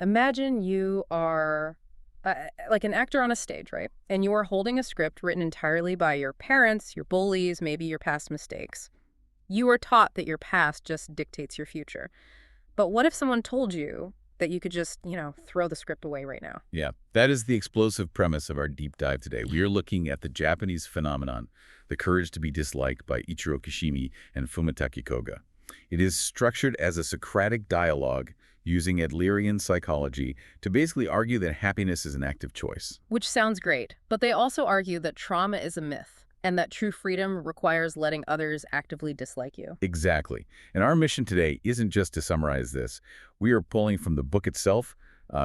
Imagine you are like an actor on a stage, right? And you are holding a script written entirely by your parents, your bullies, maybe your past mistakes. You are taught that your past just dictates your future. But what if someone told you that you could just, throw the script away right now? Yeah, that is the explosive premise of our deep dive today. We are looking at the Japanese phenomenon, the courage to be disliked by Ichiro Kishimi and Fumitake Koga. It is structured as a Socratic dialogue using Adlerian psychology to basically argue that happiness is an active choice. Which sounds great, but they also argue that trauma is a myth and that true freedom requires letting others actively dislike you. Exactly. And our mission today isn't just to summarize this. We are pulling from the book itself,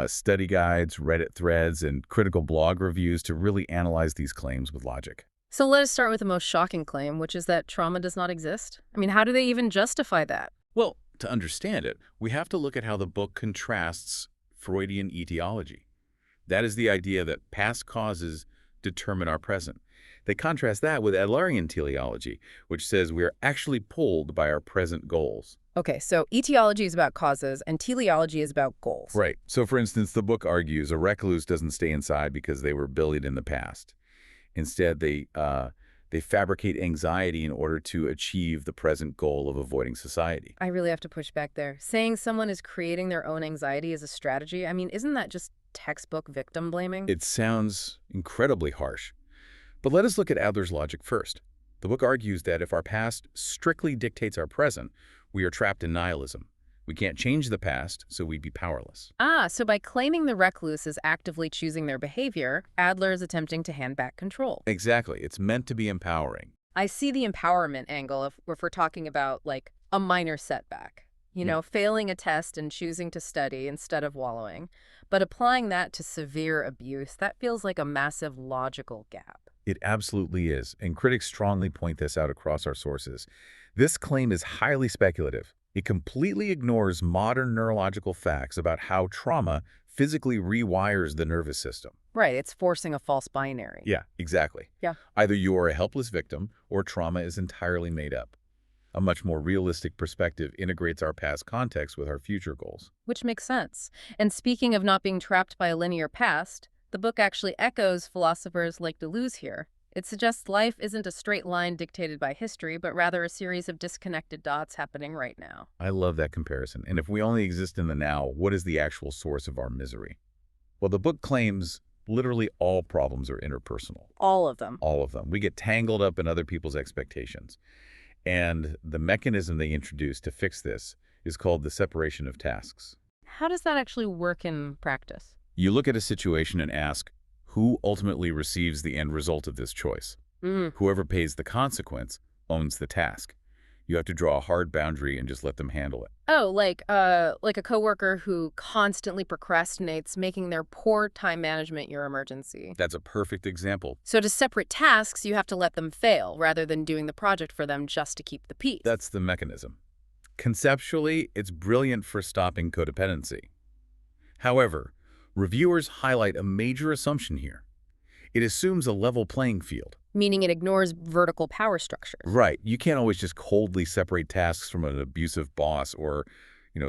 study guides, Reddit threads, and critical blog reviews to really analyze these claims with logic. So let us start with the most shocking claim, which is that trauma does not exist. I mean, how do they even justify that? Well, to understand it, we have to look at how the book contrasts Freudian etiology. That is the idea that past causes determine our present. They contrast that with Adlerian teleology, which says we are actually pulled by our present goals. Okay, so etiology is about causes and teleology is about goals. Right. So, for instance, the book argues a recluse doesn't stay inside because they were bullied in the past. Instead, they fabricate anxiety in order to achieve the present goal of avoiding society. I really have to push back there. Saying someone is creating their own anxiety as a strategy, I mean, isn't that just textbook victim blaming? It sounds incredibly harsh. But let us look at Adler's logic first. The book argues that if our past strictly dictates our present, we are trapped in nihilism. We can't change the past, so we'd be powerless. So by claiming the recluse is actively choosing their behavior, Adler is attempting to hand back control. Exactly. It's meant to be empowering. I see the empowerment angle if we're talking about, like, a minor setback. Failing a test and choosing to study instead of wallowing. But applying that to severe abuse, that feels like a massive logical gap. It absolutely is, and critics strongly point this out across our sources. This claim is highly speculative. It completely ignores modern neurological facts about how trauma physically rewires the nervous system. Right, it's forcing a false binary. Yeah, exactly. Yeah. Either you are a helpless victim or trauma is entirely made up. A much more realistic perspective integrates our past context with our future goals. Which makes sense. And speaking of not being trapped by a linear past, the book actually echoes philosophers like Deleuze here. It suggests life isn't a straight line dictated by history, but rather a series of disconnected dots happening right now. I love that comparison. And if we only exist in the now, what is the actual source of our misery? Well, the book claims literally all problems are interpersonal. All of them. All of them. We get tangled up in other people's expectations. And the mechanism they introduce to fix this is called the separation of tasks. How does that actually work in practice? You look at a situation and ask, who ultimately receives the end result of this choice? Whoever pays the consequence owns the task. You have to draw a hard boundary and just let them handle it. Oh, like a coworker who constantly procrastinates, making their poor time management your emergency. That's a perfect example. So to separate tasks, you have to let them fail rather than doing the project for them just to keep the peace. That's the mechanism. Conceptually, it's brilliant for stopping codependency. However, reviewers highlight a major assumption here. It assumes a level playing field. Meaning it ignores vertical power structures. Right. You can't always just coldly separate tasks from an abusive boss or,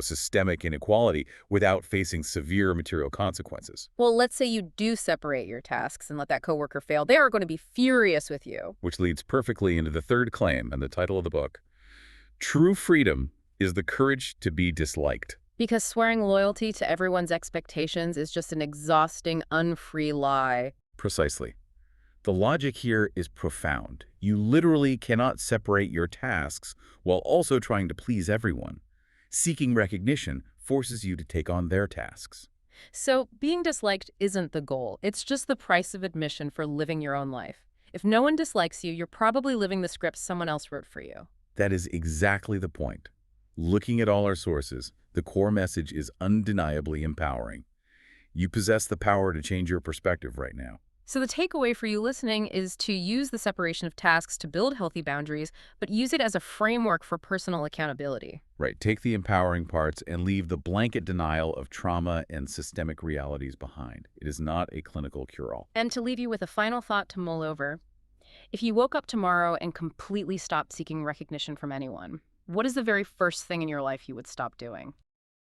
systemic inequality without facing severe material consequences. Well, let's say you do separate your tasks and let that coworker fail. They are going to be furious with you. Which leads perfectly into the third claim and the title of the book. True freedom is the courage to be disliked. Because swearing loyalty to everyone's expectations is just an exhausting, unfree lie. Precisely. The logic here is profound. You literally cannot separate your tasks while also trying to please everyone. Seeking recognition forces you to take on their tasks. So being disliked isn't the goal. It's just the price of admission for living your own life. If no one dislikes you, you're probably living the script someone else wrote for you. That is exactly the point. Looking at all our sources, the core message is undeniably empowering. You possess the power to change your perspective right now. So the takeaway for you listening is to use the separation of tasks to build healthy boundaries, but use it as a framework for personal accountability. Right. Take the empowering parts and leave the blanket denial of trauma and systemic realities behind. It is not a clinical cure-all. And to leave you with a final thought to mull over, if you woke up tomorrow and completely stopped seeking recognition from anyone, what is the very first thing in your life you would stop doing?